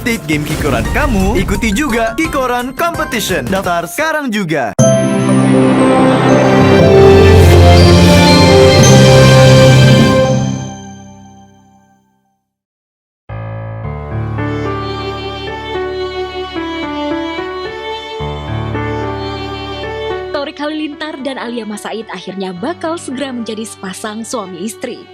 update game Kikoran kamu, ikuti juga Kikoran Competition. Daftar sekarang juga. Thorik Halilintar dan Alia Mas Said akhirnya bakal segera menjadi sepasang suami istri.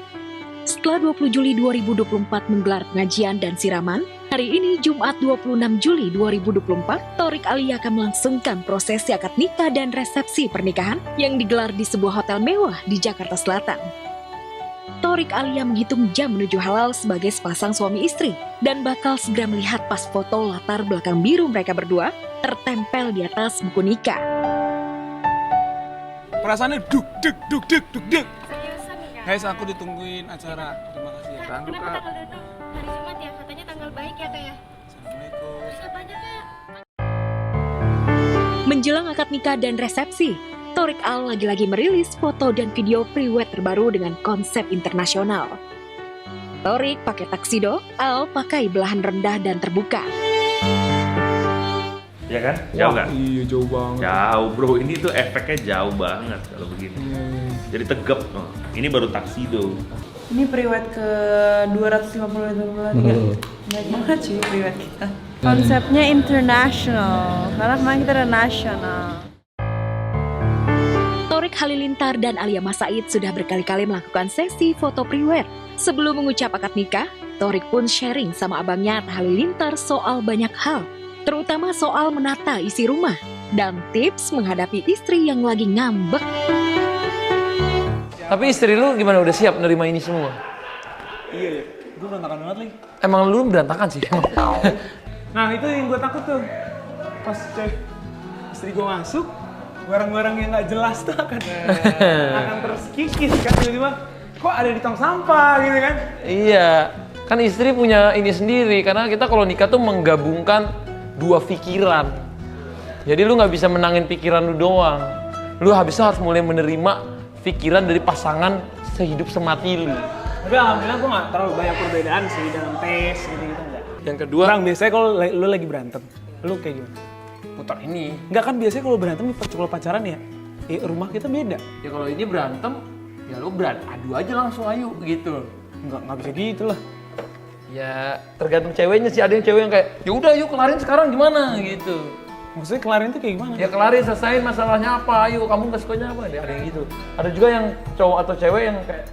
Setelah 20 Juli 2024 menggelar pengajian dan siraman, hari ini Jumat 26 Juli 2024, Thorik Alia akan melangsungkan prosesi akad nikah dan resepsi pernikahan yang digelar di sebuah hotel mewah di Jakarta Selatan. Thorik Alia menghitung jam menuju halal sebagai sepasang suami istri dan bakal segera melihat pas foto latar belakang biru mereka berdua tertempel di atas buku nikah. Perasaannya duk duk. Guys, aku ditungguin acara. Terima kasih ya. Kenapa tanggal 26 hari Jumat ya? Katanya tanggal baik ya, Kak ya? Assalamualaikum. Terus apa aja, Kak? Menjelang akad nikah dan resepsi, Thorik Al lagi-lagi merilis foto dan video pre-wed terbaru dengan konsep internasional. Thorik pakai taksido, Al pakai belahan rendah dan terbuka. Ya kan? Jauh nggak? Iya, jauh banget. Jauh bro, ini tuh efeknya jauh banget kalau begini. Jadi tegap. Oh, ini baru taksido. Ini priwet ke 253. Baik banget sih priwet kita. Konsepnya international, karena kemarin kita ada nasional. Thorik Halilintar dan Alia Mas Said sudah berkali-kali melakukan sesi foto pre-wed. Sebelum mengucap akad nikah, Thorik pun sharing sama abangnya Atta Halilintar soal banyak hal, terutama soal menata isi rumah dan tips menghadapi istri yang lagi ngambek. Tapi istri lu gimana, udah siap nerima ini semua? Iya, gue berantakan banget lagi. Emang lu berantakan sih? Nah, itu yang gue takut tuh. Pas istri gue masuk, barang-barang yang nggak jelas tuh akan terus kikis kan, tiba-tiba kok ada di tong sampah gitu kan? Iya, kan istri punya ini sendiri, karena kita kalau nikah tuh menggabungkan dua pikiran. Jadi lu nggak bisa menangin pikiran lu doang. Lu habisnya harus mulai menerima pikiran dari pasangan sehidup semati lu. Tapi alhamdulillah gue nggak terlalu banyak perbedaan sih dalam tes gitu-gitu enggak. Yang kedua, Bang, biasanya kalau lu lagi berantem, lu kayak gimana? putar ini. Enggak kan biasanya kalau berantem kalau pacaran ya, rumah kita beda. Ya kalau ini berantem, ya lu adu aja langsung ayo gitu. Nggak bisa gitu lah. Ya tergantung ceweknya sih, ada yang cewek yang kayak, ya udah yuk kelarin sekarang gimana gitu. Maksudnya kelarin tuh kayak gimana? Ya kelarin, selesaiin masalahnya apa, ayo kamu gak sukanya apa, ada yang gitu. Ada juga yang cowok atau cewek yang kayak,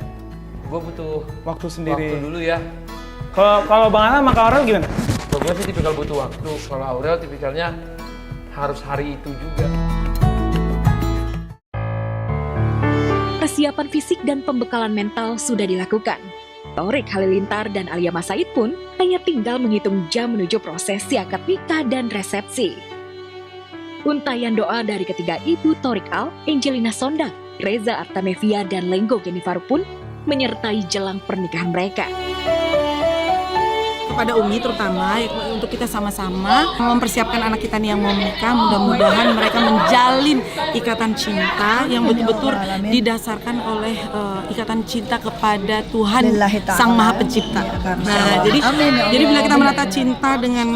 gue butuh Waktu sendiri. waktu dulu ya. Kalau Bang Ana sama Kak Aurel gimana? Kalau gue sih tipikal butuh waktu, kalau Aurel tipikalnya harus hari itu juga. Persiapan fisik dan pembekalan mental sudah dilakukan. Thorik Halilintar dan Alia Mas Said pun hanya tinggal menghitung jam menuju prosesi akad nikah dan resepsi. Untayan doa dari ketiga ibu Thorik Al, Angelina Sonda, Reza Artamevia, dan Lenggo Genivar pun menyertai jelang pernikahan mereka. Kepada Umi terutama untuk kita sama-sama mempersiapkan anak kita nih yang mau menikah, mudah-mudahan mereka menjalin ikatan cinta yang betul-betul didasarkan oleh ikatan cinta kepada Tuhan Sang Maha Pencipta. Nah, jadi bila kita menata cinta dengan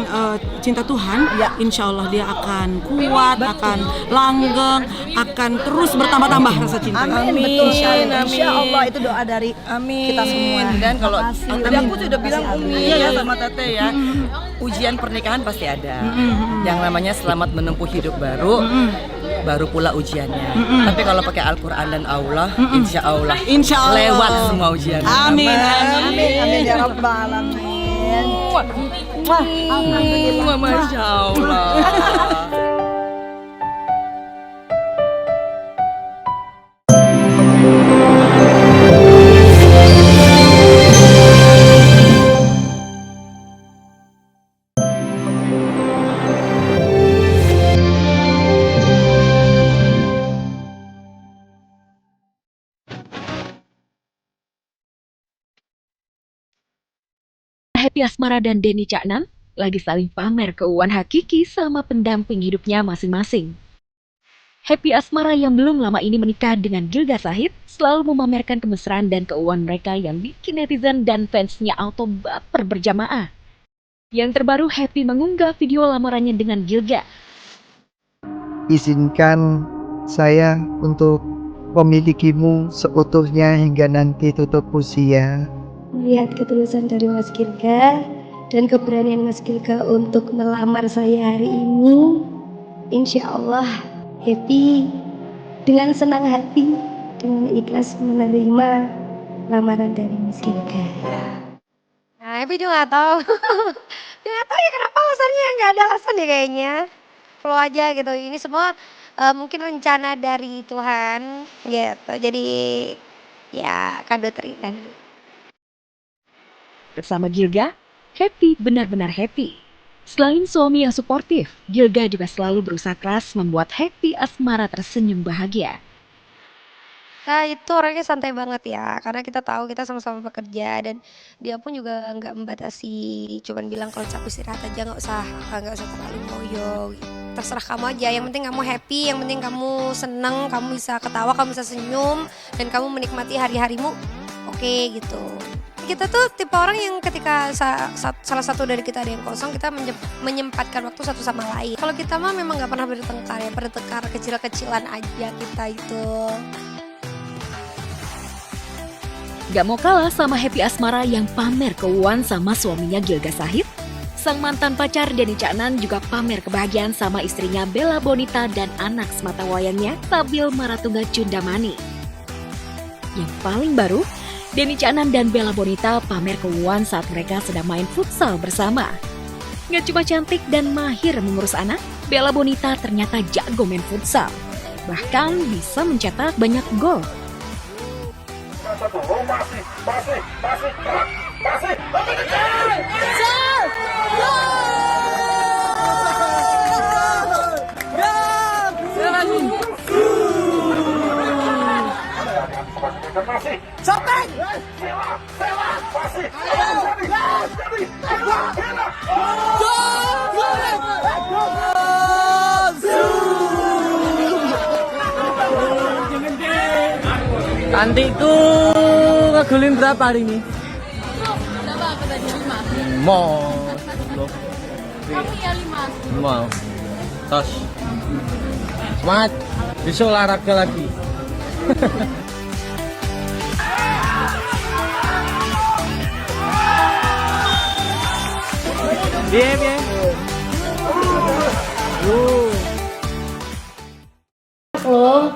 cinta Tuhan, insya Allah dia akan kuat, akan langgeng, akan terus bertambah-tambah rasa cinta. Amin. Insya Allah itu doa dari kita semua. Dan kalau Tadi aku sudah bilang Umi ya sama Tete ya, ujian pernikahan pasti ada. Yang namanya selamat menempuh hidup baru, baru pula ujiannya. Tapi kalau pakai Al-Quran dan Allah, insya Allah lewat semua ujian. Amin. Amin ya Rabbal Alamin. Alhamdulillah, Masya Allah. Happy Asmara dan Denny Caknan lagi saling pamer keuangan hakiki sama pendamping hidupnya masing-masing. Happy Asmara yang belum lama ini menikah dengan Gilda Sahid selalu memamerkan kemesraan dan keuangan mereka yang bikin netizen dan fansnya auto baper berjamaah. Yang terbaru, Happy mengunggah video lamarannya dengan Gilga. Izinkan saya untuk memilikimu seutuhnya hingga nanti tutup usia. Melihat ketulusan dari Mas Gilga dan keberanian Mas Gilga untuk melamar saya hari ini, insya Allah Happy dengan senang hati, dengan ikhlas menerima lamaran dari Mas Gilga. Nah, Happy juga nggak tahu. Dia nggak tahu ya kenapa alasannya, nggak ada alasan ya kayaknya. Flow aja gitu. Ini semua mungkin rencana dari Tuhan gitu. Jadi ya kado terindah. Bersama Gilga, Happy benar-benar happy. Selain suami yang suportif, Gilga juga selalu berusaha keras membuat Happy Asmara tersenyum bahagia. Nah itu orangnya santai banget ya, karena kita tahu kita sama-sama bekerja dan dia pun juga nggak membatasi, cuman bilang kalau capek istirahat aja, nggak usah terlalu ngoyo. Terserah kamu aja, yang penting kamu happy, yang penting kamu seneng, kamu bisa ketawa, kamu bisa senyum, dan kamu menikmati hari-harimu, oke gitu. Kita tuh tipe orang yang ketika salah satu dari kita ada yang kosong, kita menyempatkan waktu satu sama lain. Kalau kita mah memang nggak pernah bertengkar ya, bertengkar kecil-kecilan aja kita itu. Gak mau kalah sama Happy Asmara yang pamer keuangan sama suaminya Gilga Syahid, sang mantan pacar Denny Caknan juga pamer kebahagiaan sama istrinya Bella Bonita dan anak sematawayangnya Tabil Maratungga Cundamani. Yang paling baru, Denny Caknan dan Bella Bonita pamer keuangan saat mereka sedang main futsal bersama. Gak cuma cantik dan mahir mengurus anak, Bella Bonita ternyata jago main futsal. Bahkan bisa mencetak banyak gol. Cantikku ngegolin berapa hari ini? Berapa aku tadi 5? Mau. Kamu ya 5. Mau. Tos. Semangat. Besok olahraga lagi. Diam ya. Loh,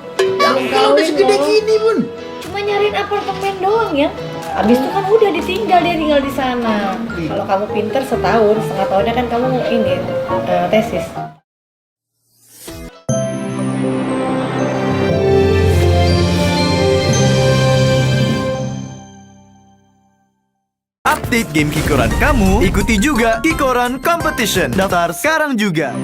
kalau udah segede gini Bun, cuma nyariin apartemen doang ya. Habis itu kan udah ditinggal, dia tinggal di sana. Kalau kamu pinter setahun, setengah tahunnya kan kamu ini tesis. Update game Kikoran kamu, ikuti juga Kikoran Competition. Daftar sekarang juga.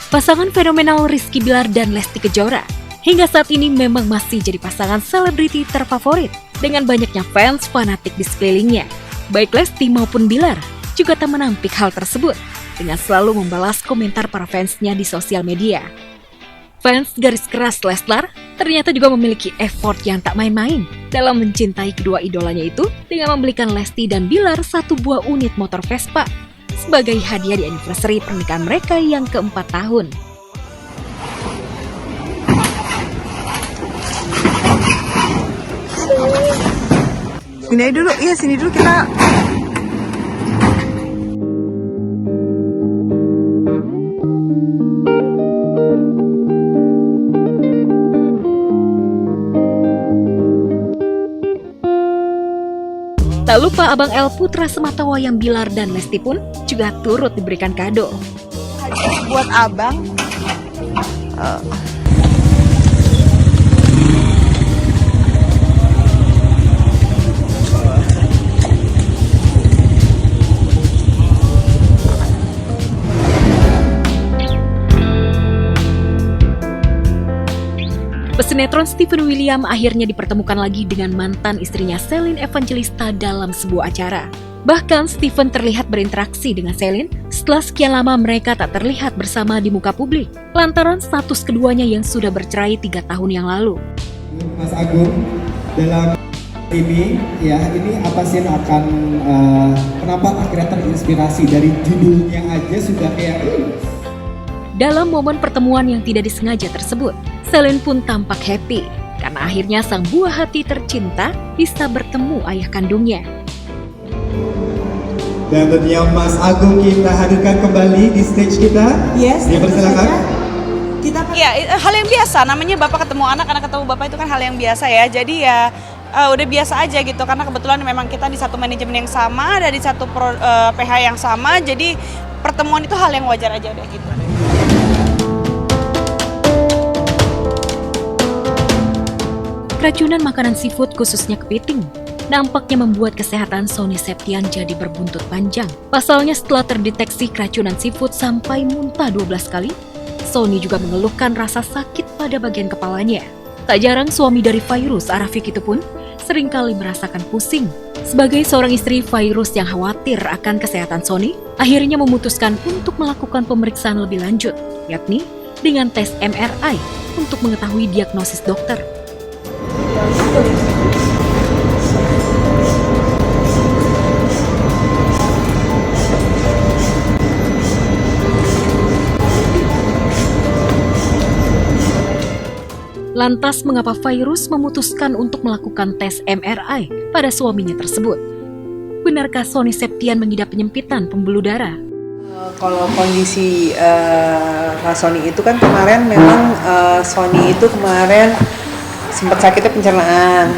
Pasangan fenomenal Rizky Bilar dan Lesti Kejora hingga saat ini memang masih jadi pasangan selebriti terfavorit dengan banyaknya fans fanatik di sekelilingnya. Baik Lesti maupun Bilar juga tak menampik hal tersebut dengan selalu membalas komentar para fansnya di sosial media. Fans garis keras Leslar ternyata juga memiliki effort yang tak main-main dalam mencintai kedua idolanya itu dengan membelikan Lesti dan Bilar satu buah unit motor Vespa sebagai hadiah di anniversary pernikahan mereka yang ke-4 tahun. Sini dulu, iya sini dulu kita. Tak lupa Abang El putra sematawayang Bilar dan Lesti pun juga turut diberikan kado. Buat abang. Pesinetron Steven William akhirnya dipertemukan lagi dengan mantan istrinya Celine Evangelista dalam sebuah acara. Bahkan Steven terlihat berinteraksi dengan Celine setelah sekian lama mereka tak terlihat bersama di muka publik, lantaran status keduanya yang sudah bercerai 3 tahun yang lalu. Mas Agung, dalam ini apa sih yang akan kenapa akhirnya terinspirasi dari judulnya aja sudah kayak Dalam momen pertemuan yang tidak disengaja tersebut, Celine pun tampak happy karena akhirnya sang buah hati tercinta bisa bertemu ayah kandungnya. Dan tentunya Mas Agung kita hadirkan kembali di stage kita. Yes, dipersilakan. Hal yang biasa, namanya bapak ketemu anak ketemu bapak itu kan hal yang biasa ya. Jadi ya udah biasa aja gitu, karena kebetulan memang kita di satu manajemen yang sama, ada di satu PH yang sama, jadi pertemuan itu hal yang wajar aja udah gitu. Keracunan makanan seafood khususnya kepiting nampaknya membuat kesehatan Sony Septian jadi berbuntut panjang. Pasalnya setelah terdeteksi keracunan seafood sampai muntah 12 kali, Sony juga mengeluhkan rasa sakit pada bagian kepalanya. Tak jarang suami dari Fairuz, Arafiq itu pun seringkali merasakan pusing. Sebagai seorang istri, Fairuz yang khawatir akan kesehatan Sony, akhirnya memutuskan untuk melakukan pemeriksaan lebih lanjut, yakni dengan tes MRI untuk mengetahui diagnosis dokter. Lantas mengapa Fairuz memutuskan untuk melakukan tes MRI pada suaminya tersebut? Benarkah Sony Septian mengidap penyempitan pembuluh darah? Kalau kondisi Kak Sony itu kan kemarin memang Sony itu kemarin sempat sakitnya pencernaan.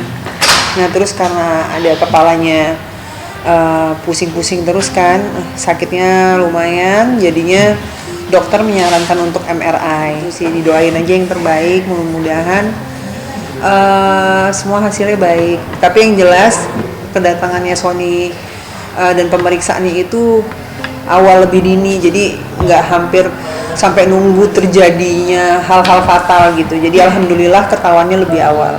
Nah terus karena ada kepalanya pusing-pusing terus kan, sakitnya lumayan, jadinya dokter menyarankan untuk MRI. Sih didoain aja yang terbaik, mudah-mudahan semua hasilnya baik. Tapi yang jelas kedatangannya Sony dan pemeriksaannya itu awal lebih dini, jadi nggak hampir sampai nunggu terjadinya hal-hal fatal gitu. Jadi alhamdulillah ketahuannya lebih awal.